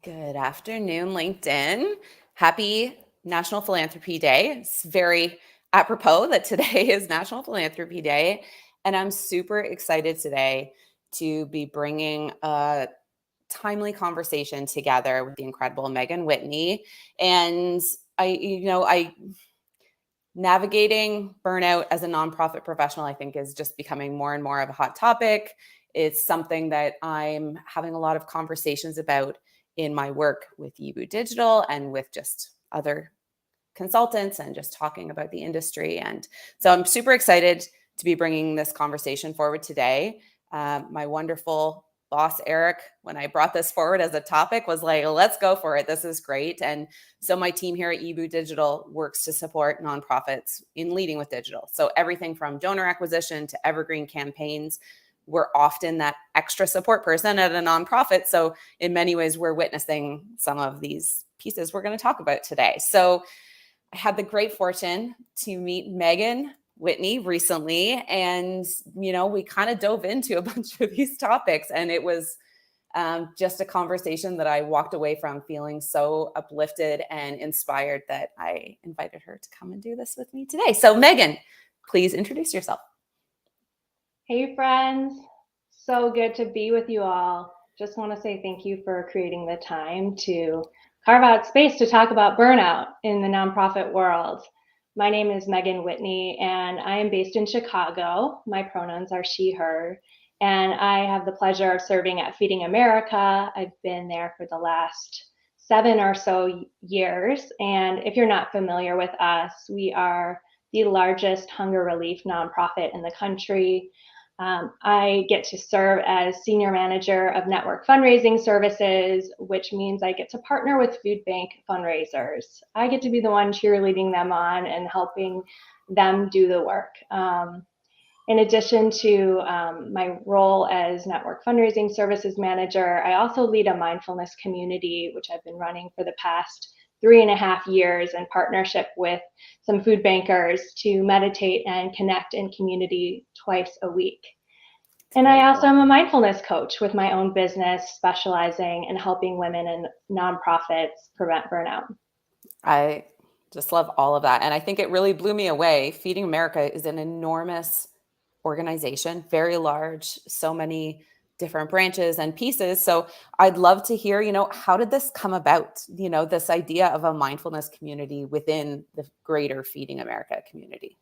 Good afternoon, LinkedIn. Happy National Philanthropy Day. It's very apropos that today is National Philanthropy Day. And I'm super excited today to be bringing a timely conversation together with the incredible Megan Whitney. And I navigating burnout as a nonprofit professional, I think, is just becoming more and more of a hot topic. It's something that I'm having a lot of conversations about in my work with Yibu Digital and with just other consultants and just talking about the industry. And so I'm super excited to be bringing this conversation forward today. My wonderful boss, Eric, when I brought this forward as a topic, was like, let's go for it. This is great. And so my team here at Yibu Digital works to support nonprofits in leading with digital. So everything from donor acquisition to evergreen campaigns. We're often that extra support person at a nonprofit. So in many ways, we're witnessing some of these pieces we're going to talk about today. So I had the great fortune to meet Megan Whitney recently, and we kind of dove into a bunch of these topics, and it was just a conversation that I walked away from feeling so uplifted and inspired that I invited her to come and do this with me today. So Megan, please introduce yourself. Hey friends, so good to be with you all. Just want to say thank you for creating the time to carve out space to talk about burnout in the nonprofit world. My name is Megan Whitney and I am based in Chicago. My pronouns are she, her, and I have the pleasure of serving at Feeding America. I've been there for the last 7 or so years. And if you're not familiar with us, we are the largest hunger relief nonprofit in the country. I get to serve as senior manager of network fundraising services, which means I get to partner with food bank fundraisers. I get to be the one cheerleading them on and helping them do the work. In addition to my role as network fundraising services manager, I also lead a mindfulness community, which I've been running for the past 3.5 years in partnership with some food bankers to meditate and connect in community twice a week. And I also am a mindfulness coach with my own business specializing in helping women and nonprofits prevent burnout. I just love all of that. And I think it really blew me away. Feeding America is an enormous organization, very large, so many different branches and pieces. So I'd love to hear, how did this come about? This idea of a mindfulness community within the greater Feeding America community.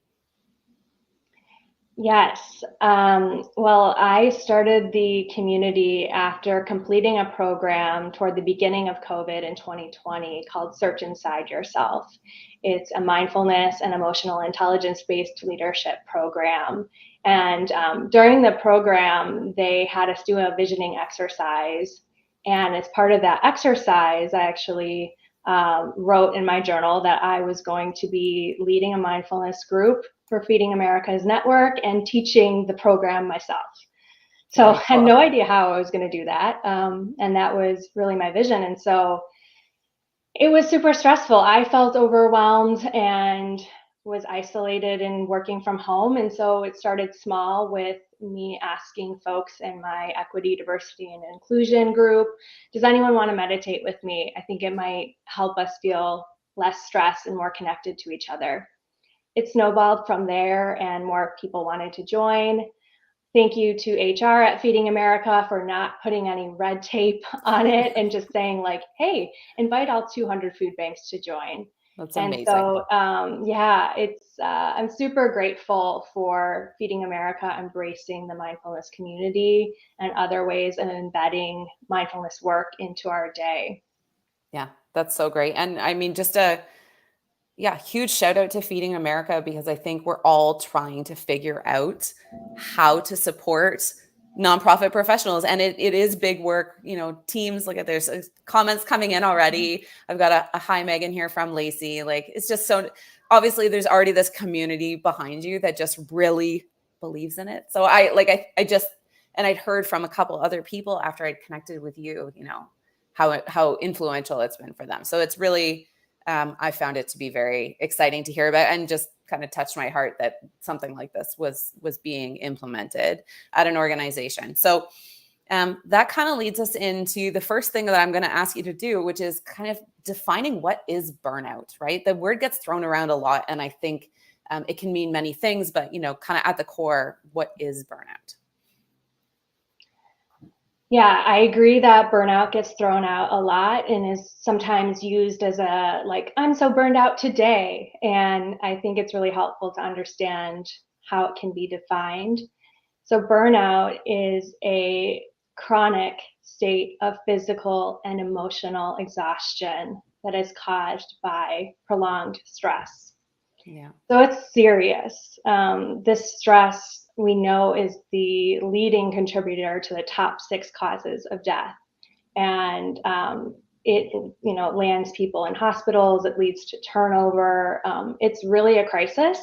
Yes. Well, I started the community after completing a program toward the beginning of COVID in 2020 called Search Inside Yourself. It's a mindfulness and emotional intelligence-based leadership program. And during the program, they had us do a visioning exercise. And as part of that exercise, I actually wrote in my journal that I was going to be leading a mindfulness group for Feeding America's network and teaching the program myself. So I had no idea how I was going to do that. And that was really my vision. And so it was super stressful. I felt overwhelmed and was isolated and working from home. And so it started small with me asking folks in my equity, diversity, and inclusion group, does anyone want to meditate with me? I think it might help us feel less stressed and more connected to each other. It snowballed from there and more people wanted to join. Thank you to HR at Feeding America for not putting any red tape on it and just saying like, hey, invite all 200 food banks to join. That's amazing. And so, I'm super grateful for Feeding America embracing the mindfulness community and other ways of embedding mindfulness work into our day. Yeah, that's so great. And I mean, huge shout out to Feeding America, because I think we're all trying to figure out how to support nonprofit professionals. And it is big work, teams. Look at, there's comments coming in already. I've got a hi Megan here from Lacey. Like, it's just so, obviously there's already this community behind you that just really believes in it. So and I'd heard from a couple other people after I'd connected with you, how influential it's been for them. So it's really, I found it to be very exciting to hear about, and just kind of touched my heart that something like this was being implemented at an organization. So that kind of leads us into the first thing that I'm going to ask you to do, which is kind of defining what is burnout, right? The word gets thrown around a lot, and I think it can mean many things, but, kind of at the core, what is burnout? Yeah, I agree that burnout gets thrown out a lot and is sometimes used as a, like, I'm so burned out today. And I think it's really helpful to understand how it can be defined. So, burnout is a chronic state of physical and emotional exhaustion that is caused by prolonged stress. Yeah. So it's serious. This stress we know is the leading contributor to the top 6 causes of death, and it lands people in hospitals. It leads to turnover. It's really a crisis,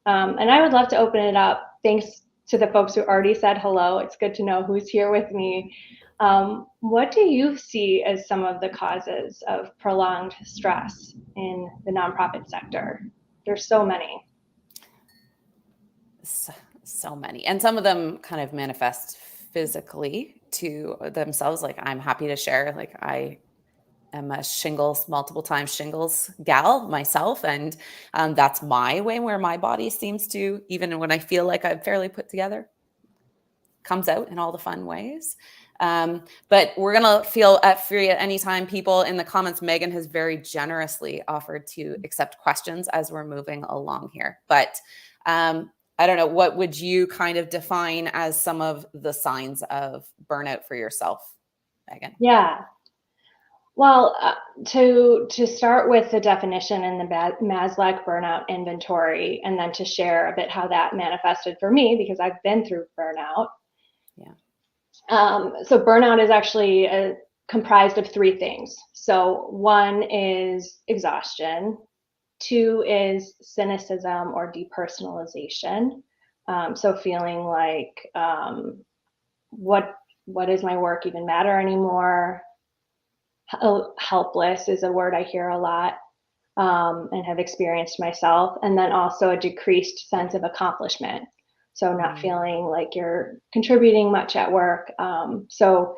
and I would love to open it up. Thanks to the folks who already said hello. It's good to know who's here with me. What do you see as some of the causes of prolonged stress in the nonprofit sector? There's so many. So many. And some of them kind of manifest physically to themselves. Like, I'm happy to share, like, I am a multiple times shingles gal myself. And that's my way, where my body seems to, even when I feel like I'm fairly put together, comes out in all the fun ways. But we're going to feel free at any time. People in the comments, Megan has very generously offered to accept questions as we're moving along here. But I don't know, what would you kind of define as some of the signs of burnout for yourself, Megan? Yeah. Well, to start with the definition in the Maslow burnout inventory, and then to share a bit how that manifested for me, because I've been through burnout. Yeah. So burnout is actually comprised of 3 things. So 1 is exhaustion, 2 is cynicism or depersonalization. So feeling like, what does my work even matter anymore? Helpless is a word I hear a lot, and have experienced myself. And then also a decreased sense of accomplishment. So not feeling like you're contributing much at work. So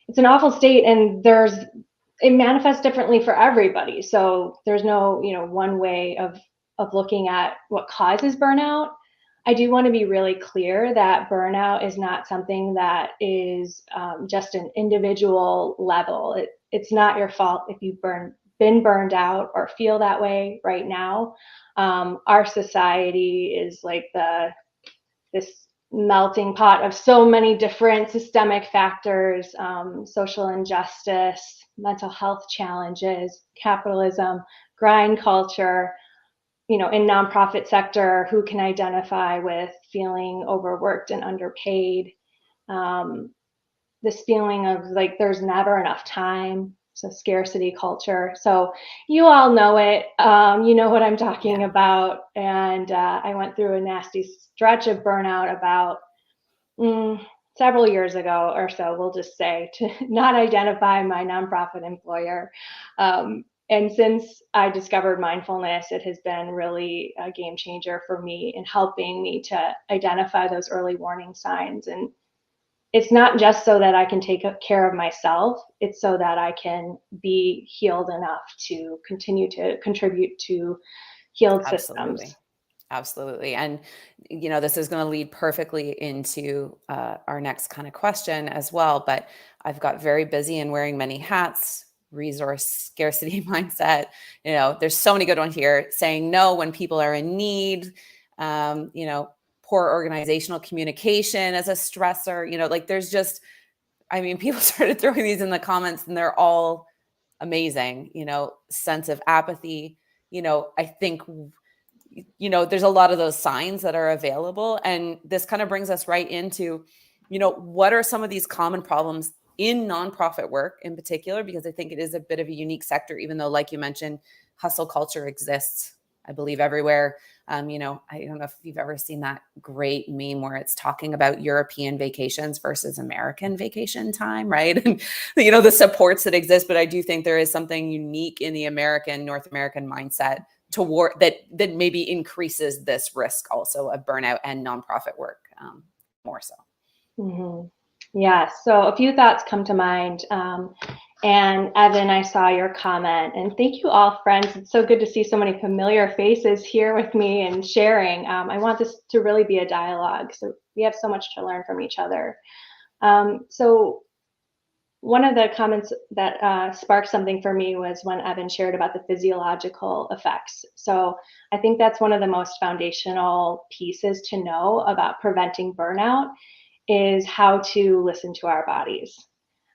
it's an awful state, and it manifests differently for everybody. So there's no, one way of looking at what causes burnout. I do want to be really clear that burnout is not something that is just an individual level. It's not your fault if you've been burned out or feel that way right now. Our society is like this melting pot of so many different systemic factors, social injustice, mental health challenges, capitalism, grind culture. In nonprofit sector, who can identify with feeling overworked and underpaid? This feeling of like there's never enough time. So scarcity culture. So you all know it. You know what I'm talking about. And I went through a nasty stretch of burnout about several years ago or so, we'll just say, to not identify my nonprofit employer. And since I discovered mindfulness, it has been really a game changer for me in helping me to identify those early warning signs. And it's not just so that I can take care of myself, it's so that I can be healed enough to continue to contribute to healed systems. Absolutely. And, this is going to lead perfectly into our next kind of question as well. But I've got very busy and wearing many hats, resource scarcity mindset. There's so many good ones here. Saying no when people are in need, poor organizational communication as a stressor, like there's just, people started throwing these in the comments and they're all amazing, sense of apathy. I think there's a lot of those signs that are available. And this kind of brings us right into, what are some of these common problems in nonprofit work in particular? Because I think it is a bit of a unique sector, even though, like you mentioned, hustle culture exists, I believe, everywhere. I don't know if you've ever seen that great meme where it's talking about European vacations versus American vacation time, right? And, the supports that exist. But I do think there is something unique in the North American mindset toward that maybe increases this risk also of burnout and nonprofit work more so. Mm-hmm. Yeah, so a few thoughts come to mind. And Evan, I saw your comment, and thank you all, friends. It's so good to see so many familiar faces here with me and sharing. I want this to really be a dialogue, so we have so much to learn from each other. So one of the comments that sparked something for me was when Evan shared about the physiological effects. So I think that's one of the most foundational pieces to know about preventing burnout is how to listen to our bodies.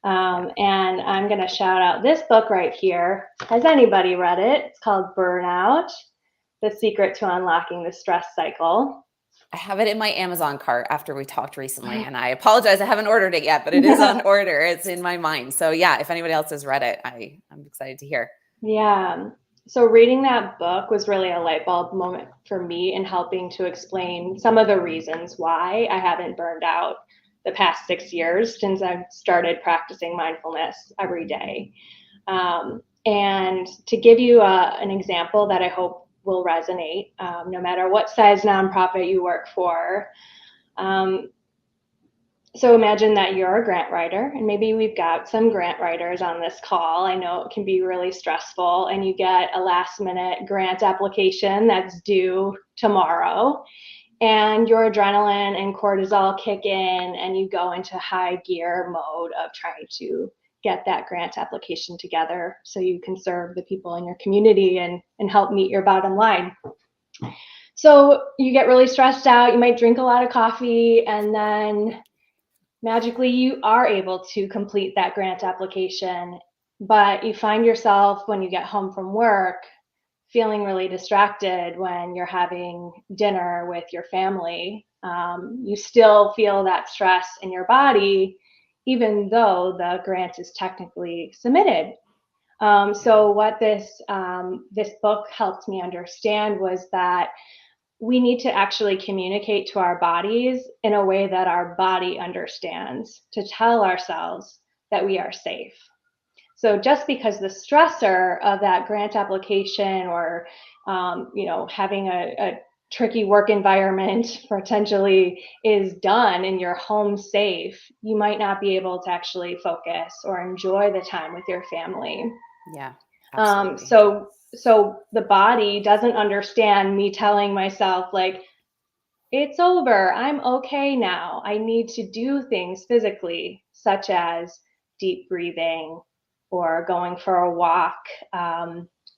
Yeah. And I'm going to shout out this book right here. Has anybody read it? It's called Burnout, The Secret to Unlocking the Stress Cycle. I have it in my Amazon cart after we talked recently, and I apologize, I haven't ordered it yet, but it is on order. It's in my mind. So yeah, if anybody else has read it, I'm excited to hear. Yeah. So reading that book was really a light bulb moment for me in helping to explain some of the reasons why I haven't burned out the past 6 years since I've started practicing mindfulness every day. And to give you an example that I hope will resonate, no matter what size nonprofit you work for. So imagine that you're a grant writer, and maybe we've got some grant writers on this call. I know it can be really stressful, and you get a last minute grant application that's due tomorrow, and your adrenaline and cortisol kick in, and you go into high gear mode of trying to get that grant application together so you can serve the people in your community and help meet your bottom line. So you get really stressed out, you might drink a lot of coffee, and then magically you are able to complete that grant application, but you find yourself when you get home from work feeling really distracted when you're having dinner with your family. You still feel that stress in your body, even though the grant is technically submitted. Yeah. So what this book helped me understand was that we need to actually communicate to our bodies in a way that our body understands to tell ourselves that we are safe. So just because the stressor of that grant application or having a tricky work environment potentially is done and you're home safe, you might not be able to actually focus or enjoy the time with your family. Yeah, Um, absolutely. so so the body doesn't understand me telling myself like it's over, I'm okay now. I need to do things physically, such as deep breathing or going for a walk,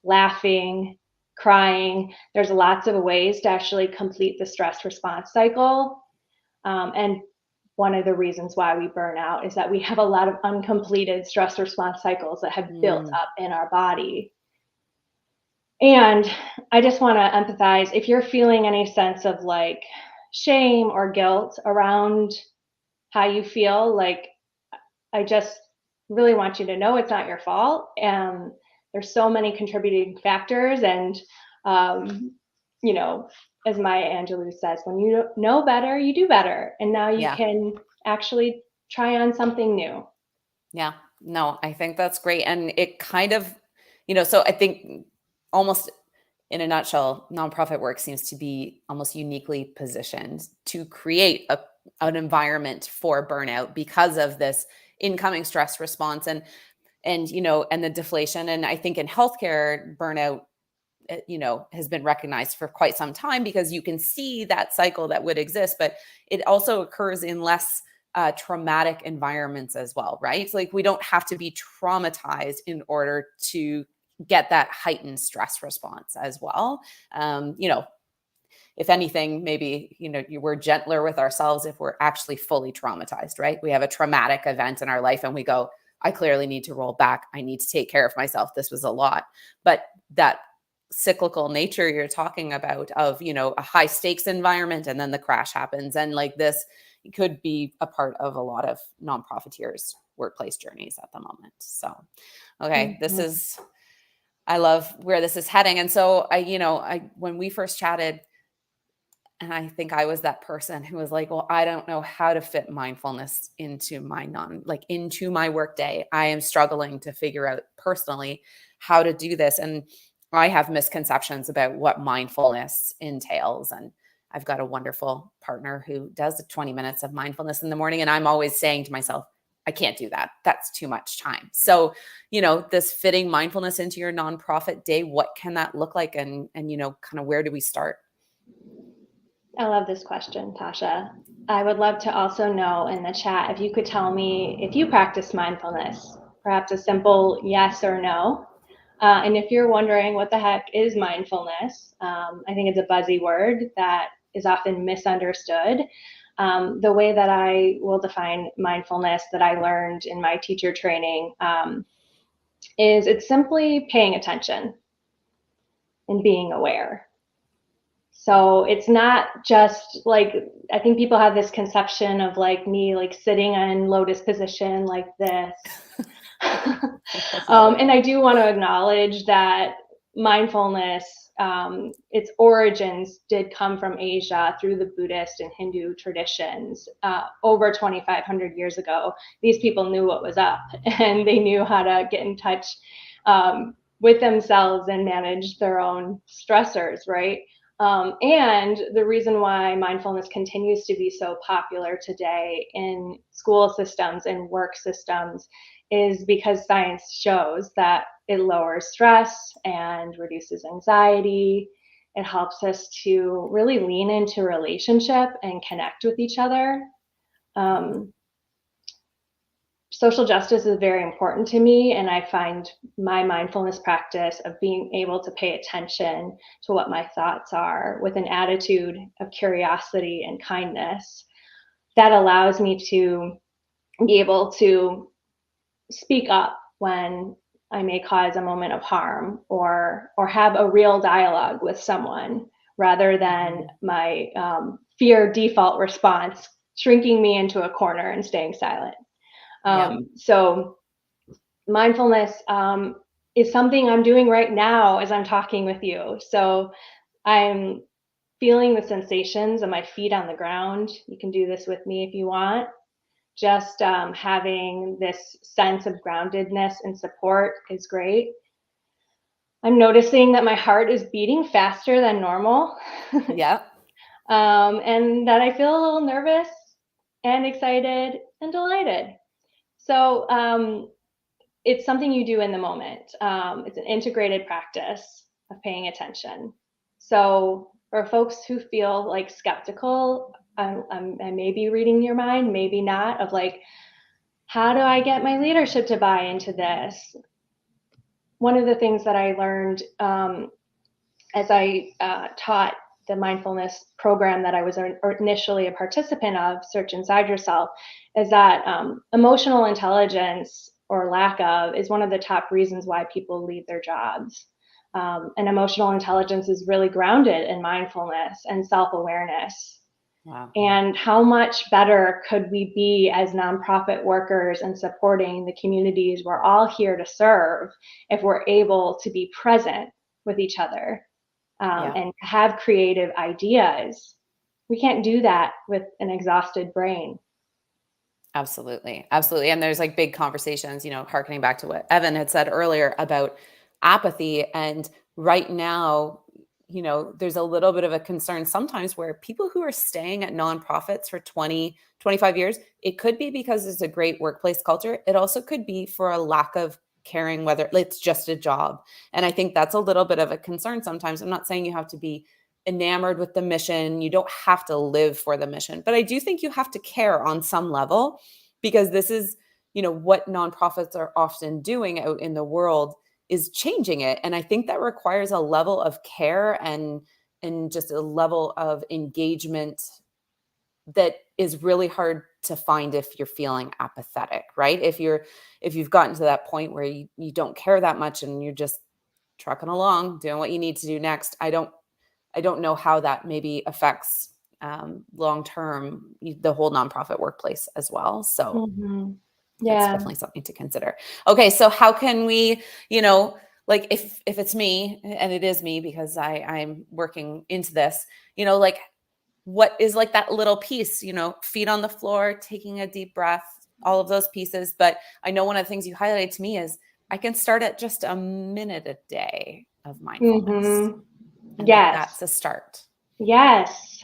laughing, crying. There's lots of ways to actually complete the stress response cycle. And one of the reasons why we burn out is that we have a lot of uncompleted stress response cycles that have built Mm, up in our body. And I just want to empathize if you're feeling any sense of like shame or guilt around how you feel, like I just really want you to know it's not your fault. And there's so many contributing factors. And, um, you know, as Maya Angelou says, when you know better, you do better. And now you yeah. can actually try on something new. Yeah. No, I think that's great. And it kind of, so I think almost in a nutshell, nonprofit work seems to be almost uniquely positioned to create an environment for burnout because of this incoming stress response and the deflation. And I think in healthcare, burnout, has been recognized for quite some time because you can see that cycle that would exist, but it also occurs in less traumatic environments as well, right? Like we don't have to be traumatized in order to get that heightened stress response as well. If anything, maybe, we're gentler with ourselves if we're actually fully traumatized, right? We have a traumatic event in our life and we go, I clearly need to roll back. I need to take care of myself. This was a lot. But that cyclical nature you're talking about of, a high stakes environment and then the crash happens. And like this could be a part of a lot of non-profiteers' workplace journeys at the moment. So, okay, Mhm. I love where this is heading. And so when we first chatted, and I think I was that person who was like, well, I don't know how to fit mindfulness into into my workday. I am struggling to figure out personally how to do this. And I have misconceptions about what mindfulness entails. And I've got a wonderful partner who does 20 minutes of mindfulness in the morning. And I'm always saying to myself, I can't do that. That's too much time. So, this fitting mindfulness into your nonprofit day, what can that look like? And kind of where do we start? I love this question, Tasha. I would love to also know in the chat if you could tell me if you practice mindfulness, perhaps a simple yes or no. And if you're wondering what the heck is mindfulness, I think it's a buzzy word that is often misunderstood. The way that I will define mindfulness that I learned in my teacher training is it's simply paying attention and being aware. So it's not just like, I think people have this conception of like me like sitting in lotus position like this. And I do want to acknowledge that mindfulness, its origins did come from Asia through the Buddhist and Hindu traditions. Over 2,500 years ago, these people knew what was up and they knew how to get in touch with themselves and manage their own stressors, right? And the reason why mindfulness continues to be so popular today in school systems and work systems is because science shows that it lowers stress and reduces anxiety. It helps us to really lean into relationship and connect with each other. Social justice is very important to me, and I find my mindfulness practice of being able to pay attention to what my thoughts are with an attitude of curiosity and kindness that allows me to be able to speak up when I may cause a moment of harm or have a real dialogue with someone rather than my fear default response shrinking me into a corner and staying silent. So mindfulness is something I'm doing right now as I'm talking with you. So I'm feeling the sensations of my feet on the ground. You can do this with me if you want. Just having this sense of groundedness and support is great. I'm noticing that my heart is beating faster than normal. Yeah. And that I feel a little nervous and excited and delighted. So it's something you do in the moment. It's an integrated practice of paying attention. So for folks who feel like skeptical, I may be reading your mind, maybe not, of like, how do I get my leadership to buy into this? One of the things that I learned as I taught the mindfulness program that I was initially a participant of, Search Inside Yourself, is that emotional intelligence or lack of is one of the top reasons why people leave their jobs. And emotional intelligence is really grounded in mindfulness and self-awareness. Wow. And how much better could we be as nonprofit workers and supporting the communities we're all here to serve if we're able to be present with each other and have creative ideas? We can't do that with an exhausted brain. Absolutely. Absolutely. And there's like big conversations, harkening back to what Evan had said earlier about apathy. And right now, there's a little bit of a concern sometimes where people who are staying at nonprofits for 20, 25 years, it could be because it's a great workplace culture. It also could be for a lack of caring whether it's just a job. And I think that's a little bit of a concern sometimes. I'm not saying you have to be enamored with the mission. You don't have to live for the mission, but I do think you have to care on some level, because this is, what nonprofits are often doing out in the world is changing it. And I think that requires a level of care and just a level of engagement that is really hard to find if you're feeling apathetic, right? If you've gotten to that point where you don't care that much and you're just trucking along, doing what you need to do next. I don't know how that maybe affects long-term the whole nonprofit workplace as well. So that's definitely something to consider. Okay. So how can we, like if it's me, and it is me because I'm working into this, like what is like that little piece, feet on the floor, taking a deep breath, all of those pieces. But I know one of the things you highlighted to me is I can start at just a minute a day of mindfulness. And Yes. that's a start. Yes.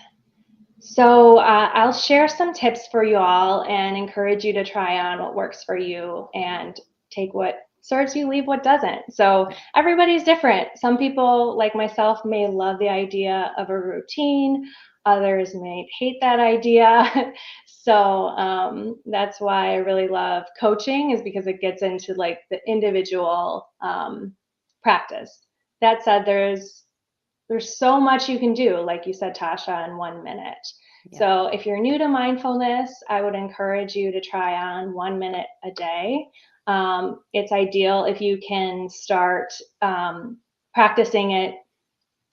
So I'll share some tips for you all and encourage you to try on what works for you and take what serves you, leave what doesn't. So everybody's different. Some people, like myself, may love the idea of a routine. Others may hate that idea. So that's why I really love coaching, is because it gets into like the individual practice. That said, there's so much you can do, like you said, Tasha, in 1 minute. Yeah. So if you're new to mindfulness, I would encourage you to try on 1 minute a day. It's ideal if you can start practicing it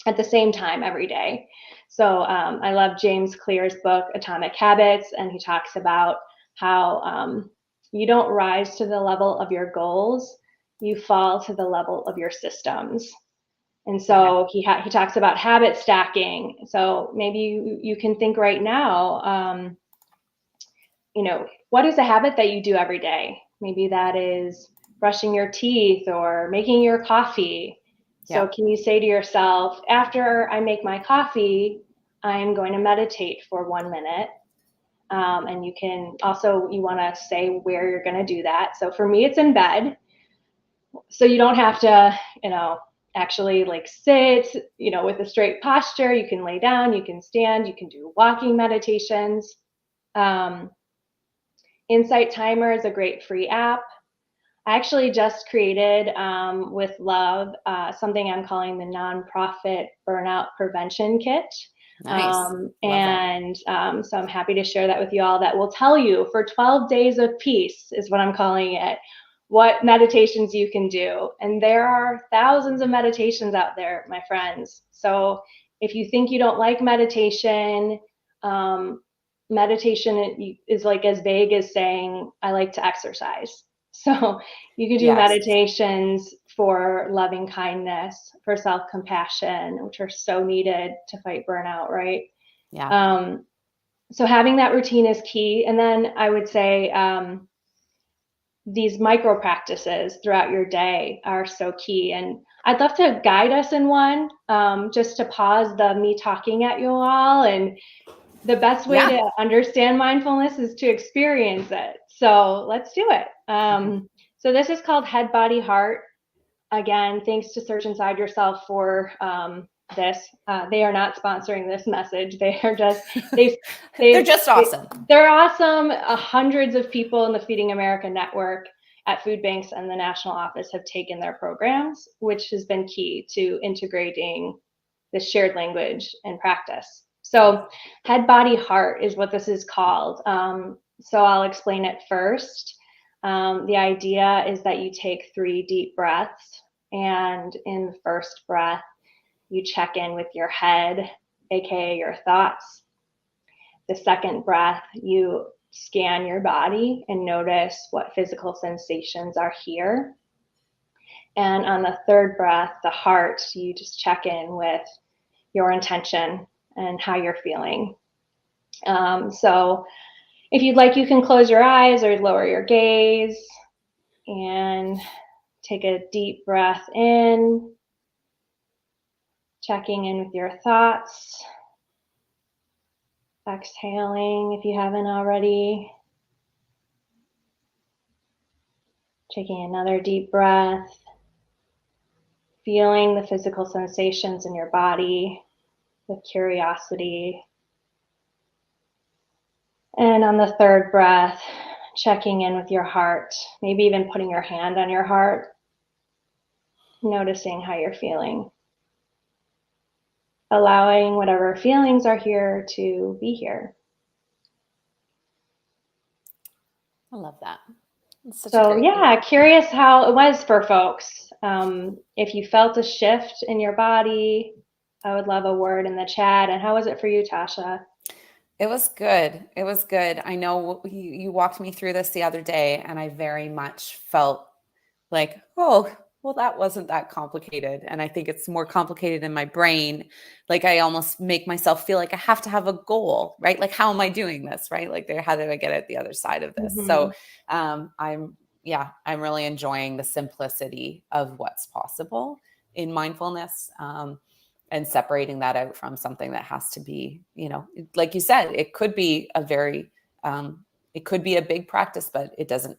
at the same time every day. So I love James Clear's book, Atomic Habits, and he talks about how you don't rise to the level of your goals, you fall to the level of your systems. And so he talks about habit stacking. So maybe you can think right now, what is a habit that you do every day? Maybe that is brushing your teeth or making your coffee. So can you say to yourself, after I make my coffee, I'm going to meditate for 1 minute. And you can also, you want to say where you're going to do that. So for me, it's in bed. So you don't have to, actually like sit, with a straight posture. You can lay down, you can stand, you can do walking meditations. Insight Timer is a great free app. I actually just created with love something I'm calling the Nonprofit Burnout Prevention Kit. Nice. So I'm happy to share that with you all. That will tell you for 12 days of peace, is what I'm calling it, what meditations you can do. And there are thousands of meditations out there, my friends. So if you think you don't like meditation, meditation is like as vague as saying, I like to exercise. So you can do meditations for loving kindness, for self-compassion, which are so needed to fight burnout, right? Yeah. So having that routine is key. And then I would say these micro practices throughout your day are so key. And I'd love to guide us in one, just to pause the me talking at you all. And the best way to understand mindfulness is to experience it. So let's do it. So this is called Head, Body, Heart. Again, thanks to Search Inside Yourself for this. They are not sponsoring this message. They are just, they're just awesome. They're awesome. Hundreds of people in the Feeding America network at food banks and the national office have taken their programs, which has been key to integrating this shared language and practice. So Head, Body, Heart is what this is called. So I'll explain it first. The idea is that you take 3 deep breaths, and in the first breath, you check in with your head, aka your thoughts. The second breath, you scan your body and notice what physical sensations are here. And on the third breath, the heart, you just check in with your intention and how you're feeling. So if you'd like, you can close your eyes or lower your gaze and take a deep breath in, checking in with your thoughts, exhaling if you haven't already, taking another deep breath, feeling the physical sensations in your body with curiosity. And on the third breath, checking in with your heart, maybe even putting your hand on your heart, noticing how you're feeling. Allowing whatever feelings are here to be here. I love that. So yeah, curious how it was for folks. If you felt a shift in your body, I would love a word in the chat. And how was it for you, Tasha? It was good. It was good. I know you walked me through this the other day, and I very much felt like, oh, well, that wasn't that complicated. And I think it's more complicated in my brain. Like I almost make myself feel like I have to have a goal, right? Like, how am I doing this? Right? Like how did I get at the other side of this? So I'm really enjoying the simplicity of what's possible in mindfulness. and separating that out from something that has to be, like you said, it could be it could be a big practice, but it doesn't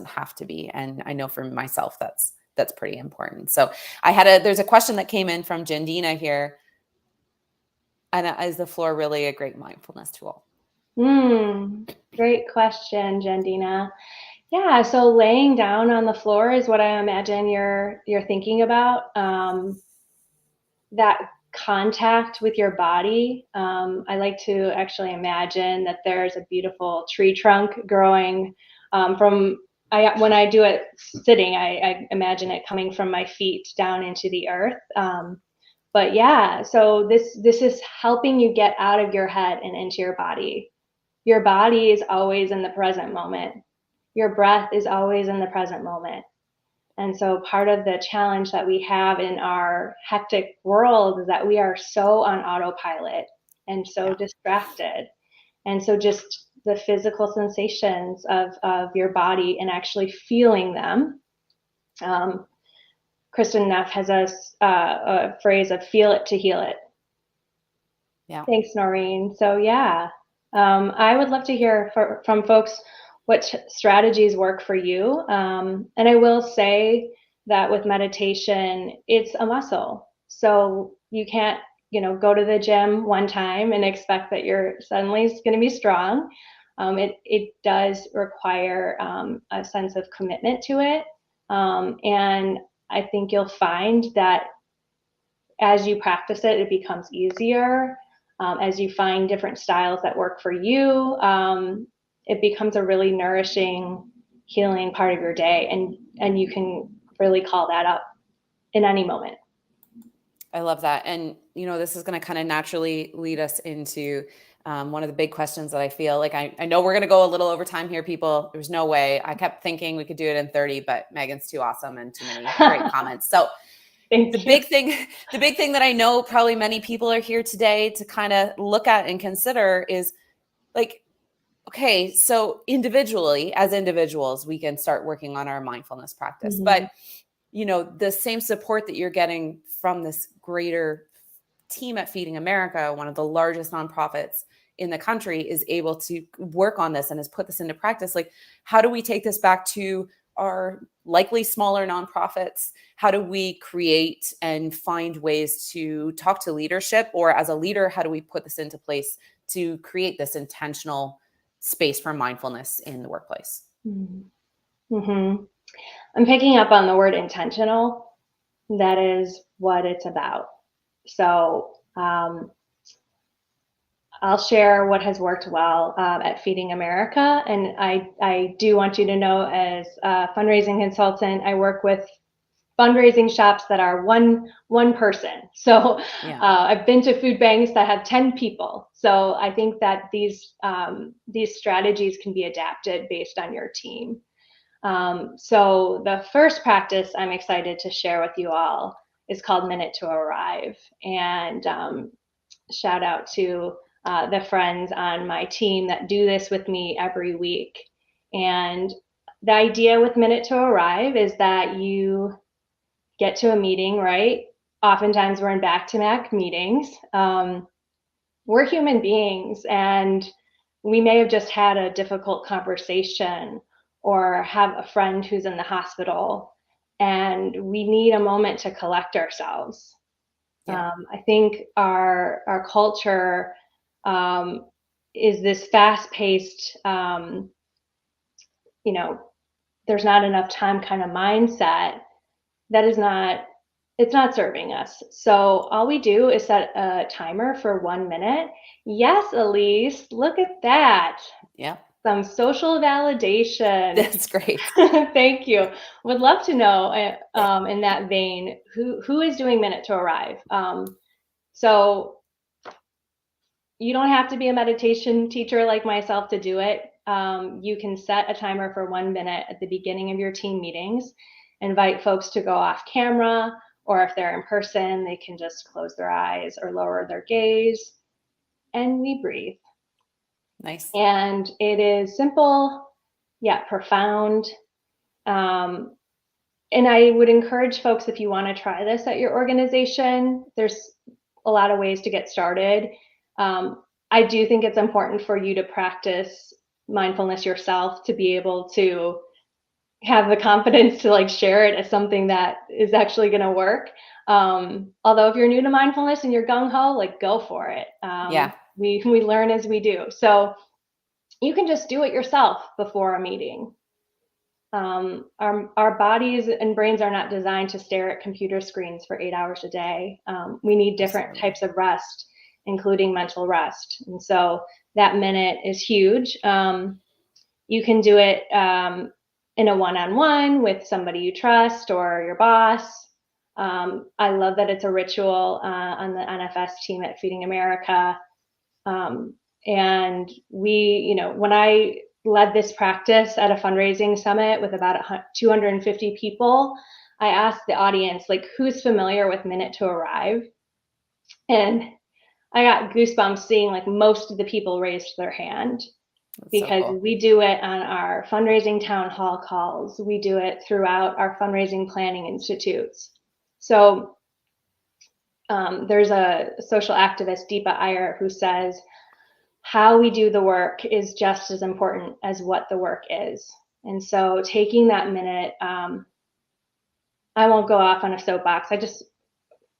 have to be. And I know for myself, that's pretty important. So there's a question that came in from Jandina here. And is the floor really a great mindfulness tool? Great question, Jandina. Yeah, so laying down on the floor is what I imagine you're thinking about. That contact with your body. I like to actually imagine that there's a beautiful tree trunk growing when I do it sitting, I imagine it coming from my feet down into the earth. But yeah, so this is helping you get out of your head and into your body. Your body is always in the present moment. Your breath is always in the present moment. And so part of the challenge that we have in our hectic world is that we are so on autopilot and so distracted. And so just the physical sensations of your body and actually feeling them. Kristen Neff has a phrase of feel it to heal it. Yeah. Thanks, Noreen. So yeah, I would love to hear from folks what strategies work for you. And I will say that with meditation, it's a muscle. So you can't, go to the gym one time and expect that you're suddenly going to be strong. It does require a sense of commitment to it. And I think you'll find that as you practice it, it becomes easier. As you find different styles that work for you, it becomes a really nourishing, healing part of your day. And you can really call that up in any moment. I love that. And, this is going to kind of naturally lead us into one of the big questions that I feel like I know we're going to go a little over time here, people. There's no way. I kept thinking we could do it in 30, but Megan's too awesome and too many great comments. So the big thing that I know probably many people are here today to kind of look at and consider is like, okay, so as individuals, we can start working on our mindfulness practice. Mm-hmm. But the same support that you're getting from this greater team at Feeding America, one of the largest nonprofits in the country, is able to work on this and has put this into practice. Like, how do we take this back to our likely smaller nonprofits? How do we create and find ways to talk to leadership? Or as a leader, how do we put this into place to create this intentional space for mindfulness in the workplace? Mm-hmm. I'm picking up on the word intentional. That is what it's about. So I'll share what has worked well at Feeding America. And I do want you to know, as a fundraising consultant, I work with fundraising shops that are one person. So I've been to food banks that have 10 people. So I think that these strategies can be adapted based on your team. So the first practice I'm excited to share with you all is called Minute to Arrive. And shout out to the friends on my team that do this with me every week. And the idea with Minute to Arrive is that you get to a meeting, right? Oftentimes we're in back-to-back meetings. We're human beings, and we may have just had a difficult conversation or have a friend who's in the hospital, and we need a moment to collect ourselves. I think our culture is this fast-paced, there's not enough time kind of mindset that it's not serving us. So all we do is set a timer for 1 minute. Yes, Elise, look at that. Yeah. Some social validation. That's great. Thank you. Would love to know in that vein, who is doing Minute to Arrive? So you don't have to be a meditation teacher like myself to do it. You can set a timer for 1 minute at the beginning of your team meetings, invite folks to go off camera, or if they're in person, they can just close their eyes or lower their gaze, and we breathe. Nice. And it is simple, yet profound. And I would encourage folks, if you want to try this at your organization, there's a lot of ways to get started. I do think it's important for you to practice mindfulness yourself to be able to have the confidence to like share it as something that is actually going to work. Although if you're new to mindfulness and you're gung ho, like go for it. Yeah. We learn as we do. So you can just do it yourself before a meeting. Our bodies and brains are not designed to stare at computer screens for 8 hours a day. We need different Absolutely. types of rest, including mental rest. And so that minute is huge. You can do it in a one-on-one with somebody you trust or your boss. I love that it's a ritual on the NFS team at Feeding America. And when I led this practice at a fundraising summit with about 250 people, I asked the audience, like, who's familiar with Minute to Arrive? And I got goosebumps seeing like most of the people raised their hand. That's so Because cool. we do it on our fundraising town hall calls. We do it throughout our fundraising planning institutes. So there's a social activist, Deepa Iyer, who says, how we do the work is just as important as what the work is. And so taking that minute, I won't go off on a soapbox. I just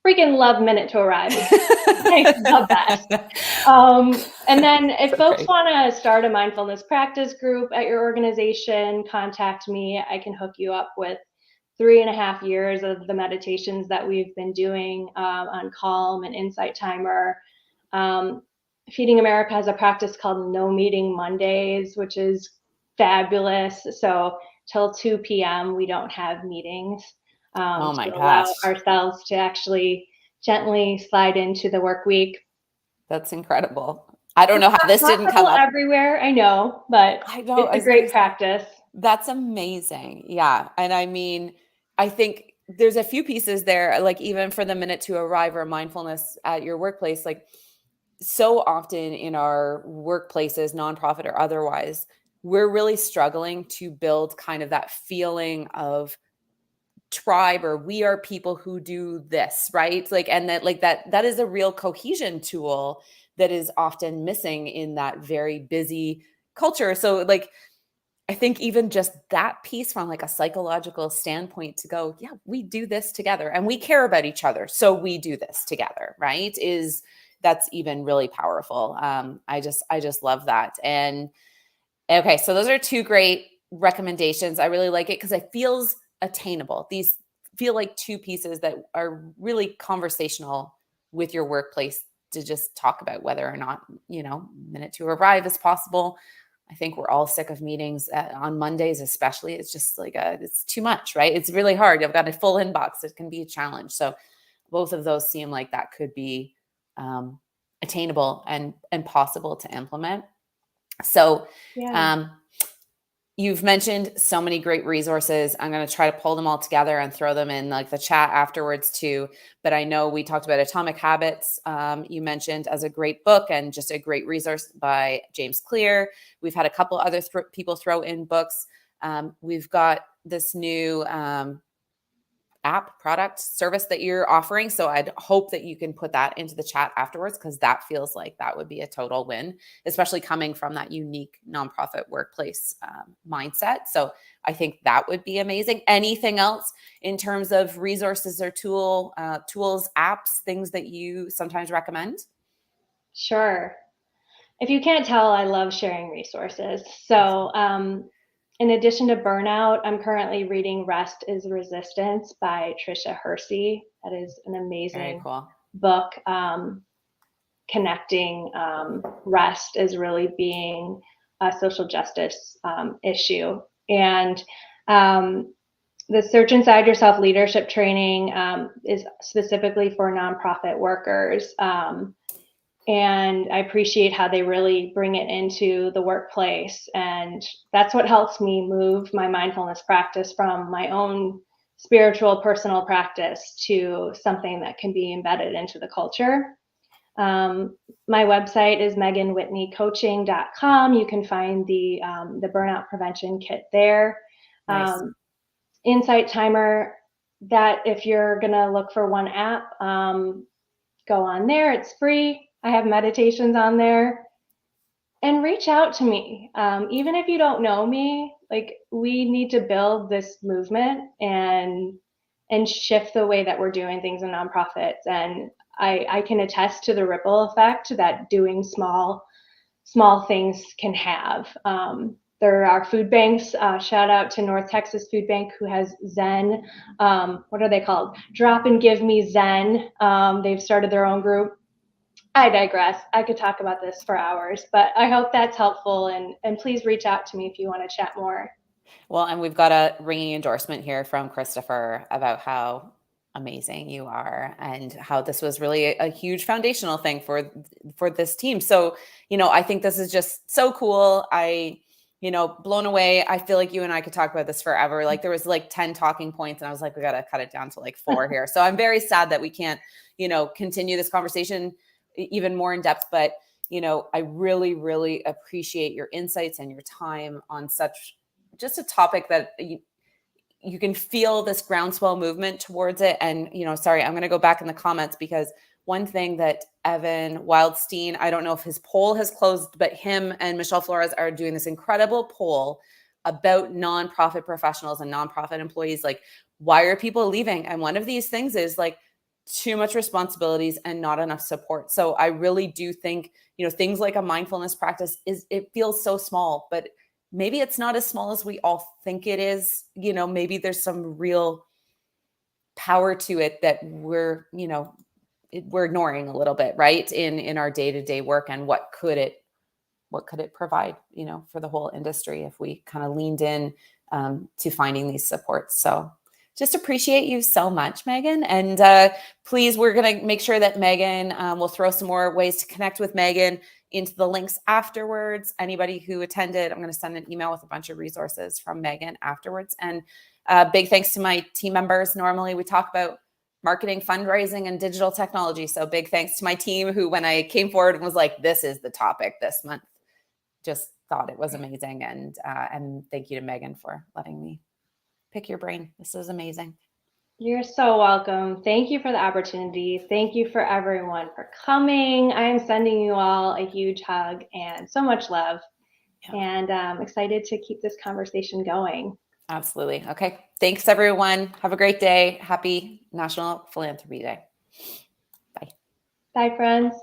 freaking love Minute to Arrive. It's the best. And then if folks want to start a mindfulness practice group at your organization, contact me. I can hook you up with 3.5 years of the meditations that we've been doing on Calm and Insight Timer. Feeding America has a practice called No Meeting Mondays, which is fabulous. So till 2 p.m., we don't have meetings Oh my to allow gosh. ourselves to actually gently slide into the work week. That's incredible. I don't It's know how this not didn't come possible up. everywhere, I know, but I know. it's I a was gonna great say practice. that's amazing. Yeah. And I mean, I think there's a few pieces there, like even for the Minute to Arrive or mindfulness at your workplace, like so often in our workplaces, nonprofit or otherwise, we're really struggling to build kind of that feeling of tribe, or we are people who do this, right? Like, and that like that is a real cohesion tool that is often missing in that very busy culture. So like I think even just that piece from like a psychological standpoint to go, yeah, we do this together and we care about each other. So we do this together, right? Is that's even really powerful. I just love that. And okay, so those are two great recommendations. I really like it because it feels attainable. These feel like two pieces that are really conversational with your workplace to just talk about whether or not, Minute to Arrive is possible. I think we're all sick of meetings on Mondays, especially. It's just like it's too much, right? It's really hard. I've got a full inbox. It can be a challenge. So both of those seem like that could be attainable and possible to implement. So Yeah. um, you've mentioned so many great resources. I'm going to try to pull them all together and throw them in like the chat afterwards too. But I know we talked about Atomic Habits. You mentioned as a great book and just a great resource by James Clear. We've had a couple other people throw in books. We've got this new app, product, service that you're offering. So I'd hope that you can put that into the chat afterwards, because that feels like that would be a total win, especially coming from that unique nonprofit workplace mindset. So I think that would be amazing. Anything else in terms of resources or tools, apps, things that you sometimes recommend? Sure. If you can't tell, I love sharing resources. So, in addition to Burnout, I'm currently reading Rest is Resistance by Tricia Hersey. That is an Very amazing cool. book, connecting rest as really being a social justice issue. And the Search Inside Yourself leadership training is specifically for nonprofit workers. And I appreciate how they really bring it into the workplace. And that's what helps me move my mindfulness practice from my own spiritual personal practice to something that can be embedded into the culture. My website is meganwhitneycoaching.com. You can find the burnout prevention kit there. Nice. insight timer that if you're going to look for one app, go on there. It's free. I have meditations on there. And reach out to me. Even if you don't know me, like, we need to build this movement and shift the way that we're doing things in nonprofits. And I can attest to the ripple effect that doing small things can have. There are food banks. Shout out to North Texas Food Bank, who has Zen. What are they called? Drop and Give Me Zen. They've started their own group. I digress. I could talk about this for hours, but I hope that's helpful. And please reach out to me if you want to chat more. Well, and we've got a ringing endorsement here from Christopher about how amazing you are and how this was really a huge foundational thing for this team. So, I think this is just so cool. Blown away. I feel like you and I could talk about this forever. Like, there was like 10 talking points and I was like, we got to cut it down to like 4 here. So I'm very sad that we can't, continue this conversation even more in depth, but I really, really appreciate your insights and your time on such just a topic that you can feel this groundswell movement towards it. And, sorry, I'm going to go back in the comments, because one thing that Evan Wildstein, I don't know if his poll has closed, but him and Michelle Flores are doing this incredible poll about nonprofit professionals and nonprofit employees. Like, why are people leaving? And one of these things is like too much responsibilities and not enough support. So I really do think, things like a mindfulness practice it feels so small, but maybe it's not as small as we all think it is. Maybe there's some real power to it that we're ignoring a little bit, right? In our day-to-day work, and what could it provide, for the whole industry if we kind of leaned in to finding these supports. So just appreciate you so much, Megan. And please, we're going to make sure that Megan, will throw some more ways to connect with Megan into the links afterwards. Anybody who attended, I'm going to send an email with a bunch of resources from Megan afterwards. And big thanks to my team members. Normally we talk about marketing, fundraising, and digital technology. So big thanks to my team, who, when I came forward and was like, this is the topic this month, just thought it was amazing. And thank you to Megan for letting me pick your brain. This is amazing. You're so welcome. Thank you for the opportunity. Thank you for everyone for coming. I am sending you all a huge hug and so much love. Yeah. And I'm excited to keep this conversation going. Absolutely. Okay. Thanks, everyone. Have a great day. Happy National Philanthropy Day. Bye. Bye, friends.